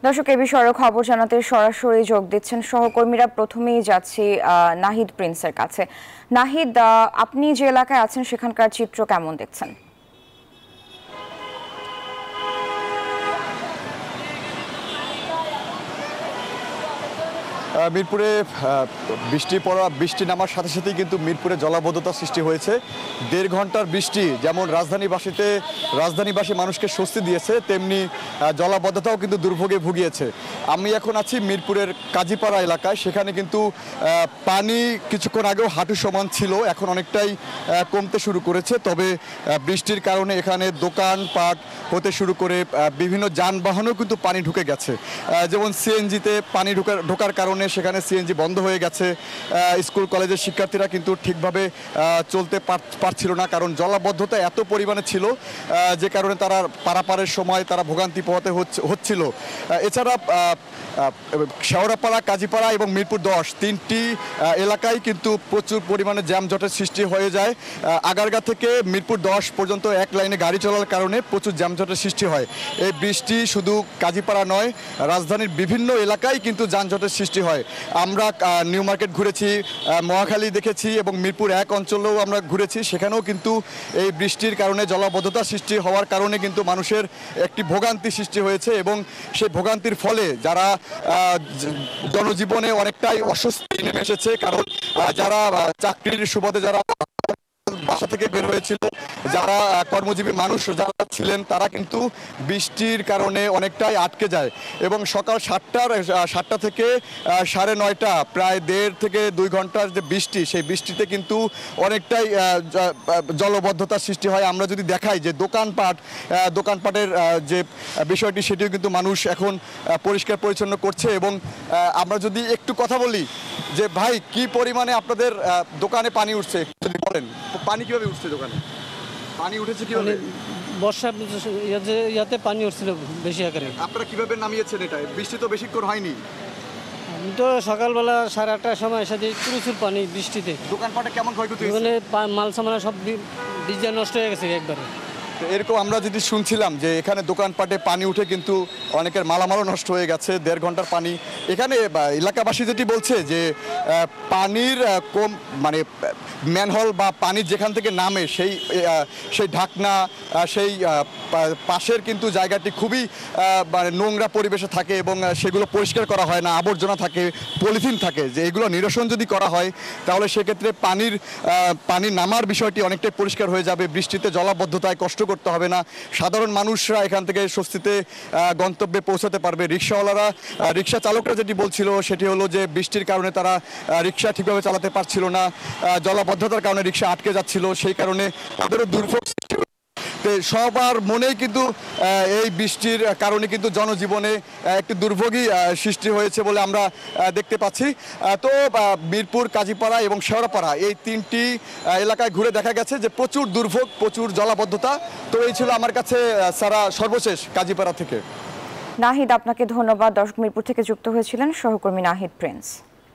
দর্শক, এ বিষয়ে খবর জানাতে সরাসরি যোগ দিচ্ছেন সহকর্মীরা। প্রথমেই যাচ্ছি নাহিদ প্রিন্সের কাছে। নাহিদ, আপনি যে এলাকায় আছেন সেখানকার চিত্র কেমন দেখছেন? মিরপুরে বৃষ্টি নামার সাথে সাথেই কিন্তু মিরপুরে জলাবদ্ধতা সৃষ্টি হয়েছে। 1.5 ঘন্টার বৃষ্টি যেমন রাজধানীবাসী মানুষকে স্বস্তি দিয়েছে, তেমনি জলাবদ্ধতাও কিন্তু দুর্ভোগে ভুগিয়েছে। আমি এখন আছি মিরপুরের কাজীপাড়া এলাকায়। সেখানে কিন্তু পানি কিছুক্ষণ আগেও হাঁটু সমান ছিল, এখন অনেকটাই কমতে শুরু করেছে। তবে বৃষ্টির কারণে এখানে দোকানপাট হতে শুরু করে বিভিন্ন যানবাহনেও কিন্তু পানি ঢুকে গেছে। যেমন সিএনজিতে পানি ঢোকার কারণে সেখানে সিএনজি বন্ধ হয়ে গেছে। স্কুল কলেজের শিক্ষার্থীরা কিন্তু ঠিকভাবে চলতে পারছিল না, কারণ জলাবদ্ধতা এত পরিমাণে ছিল যে কারণে তারা পারাপারের সময় তারা ভোগান্তি পোহাতে হচ্ছিল। এছাড়া শেওড়াপাড়া, কাজীপাড়া এবং মিরপুর 10 তিনটি এলাকায় কিন্তু প্রচুর পরিমাণে জ্যামজটের সৃষ্টি হয়ে যায়। আগারগাঁ থেকে মিরপুর 10 পর্যন্ত এক লাইনে গাড়ি চলার কারণে প্রচুর জ্যামজটের সৃষ্টি হয়। এই বৃষ্টি শুধু কাজীপাড়া নয়, রাজধানীর বিভিন্ন এলাকায় কিন্তু যানজটের সৃষ্টি হয়। আমরা নিউ মার্কেট ঘুরেছি, মহাখালী দেখেছি এবং মিরপুর 1 অঞ্চলেও আমরা ঘুরেছি। সেখানেও কিন্তু এই বৃষ্টির কারণে জলাবদ্ধতা সৃষ্টি হওয়ার কারণে কিন্তু মানুষের একটি ভোগান্তি সৃষ্টি হয়েছে এবং সেই ভোগান্তির ফলে যারা জনজীবনে অনেকটাই অস্বস্তি নেমে এসেছে। কারণ যারা চাকরির সুবাদে যারা বাসা থেকে বের হয়েছিল, যারা কর্মজীবী মানুষ যারা ছিলেন, তারা কিন্তু বৃষ্টির কারণে অনেকটাই আটকে যায় এবং সকাল 7টা থেকে 9:30 প্রায় 1.5 থেকে 2 ঘন্টার যে বৃষ্টি, সেই বৃষ্টিতে কিন্তু অনেকটাই জলবদ্ধতার সৃষ্টি হয়। আমরা যদি দেখাই যে দোকানপাটের যে বিষয়টি, সেটিও কিন্তু মানুষ এখন পরিষ্কার পরিচ্ছন্ন করছে। এবং আমরা যদি একটু কথা বলি যে ভাই, কি পরিমাণে আপনাদের দোকানে পানি উঠছে যদি বলেন। পানি কিভাবে উঠছে দোকানে? পানি উঠেছে কিভাবে? বর্ষা ইয়াতে পানি উঠছিল বেশি আকারে। আপনারা কিভাবে নামিয়েছেন এটা? বৃষ্টি তো বেশিক্ষণ হয়নি। আমি তো সকালবেলা 8:30টার সময় এসে প্রচুর পানি বৃষ্টিতে। দোকানপাটে কেমন ক্ষয়ক্ষতি হয়েছে? মানে মাল সামানা সব ভিজে নষ্ট হয়ে গেছে একবারে। এরকম আমরা যদি শুনছিলাম যে এখানে দোকানপাটে পানি উঠে কিন্তু অনেকের মালামালও নষ্ট হয়ে গেছে। 1.5 ঘন্টার পানি। এখানে এলাকাবাসী যেটি বলছে যে পানির কম মানে ম্যানহোল বা পানি যেখান থেকে নামে সেই ঢাকনা, সেই পাশের কিন্তু জায়গাটি খুবই মানে নোংরা পরিবেশে থাকে এবং সেগুলো পরিষ্কার করা হয় না। আবর্জনা থাকে, পলিথিন থাকে। যে এগুলো নিরসন যদি করা হয় তাহলে সেক্ষেত্রে পানি নামার বিষয়টি অনেকটাই পরিষ্কার হয়ে যাবে। বৃষ্টিতে জলাবদ্ধতায় কষ্ট করতে হবে না। সাধারণ মানুষরা এখান থেকে স্বস্তিতে গন্তব্যে পৌঁছাতে পারবে। রিক্সা চালকরা যেটি বলছিল সেটি হলো যে বৃষ্টির কারণে তারা রিক্সা ঠিকভাবে চালাতে পারছিল না, জলাবদ্ধতার কারণে রিক্সা আটকে যাচ্ছিল, সেই কারণে তাদেরও দুর্ভোগ সৃষ্টি। সবার মনেই কিন্তু এই বৃষ্টির কারণে কিন্তু জনজীবনে একটি দুর্ভোগই সৃষ্টি হয়েছে বলে আমরা দেখতে পাচ্ছি। তো মিরপুর, কাজীপাড়া এবং শেওড়াপাড়া এই তিনটি এলাকায় ঘুরে দেখা গেছে যে প্রচুর দুর্ভোগ, প্রচুর জলাবদ্ধতা। তো এই ছিল আমার কাছে সারা সর্বশেষ কাজীপাড়া থেকে। নাহিদ, আপনাকে ধন্যবাদ। দর্শক, মিরপুর থেকে যুক্ত হয়েছিলেন সহকর্মী নাহিদ প্রিন্স।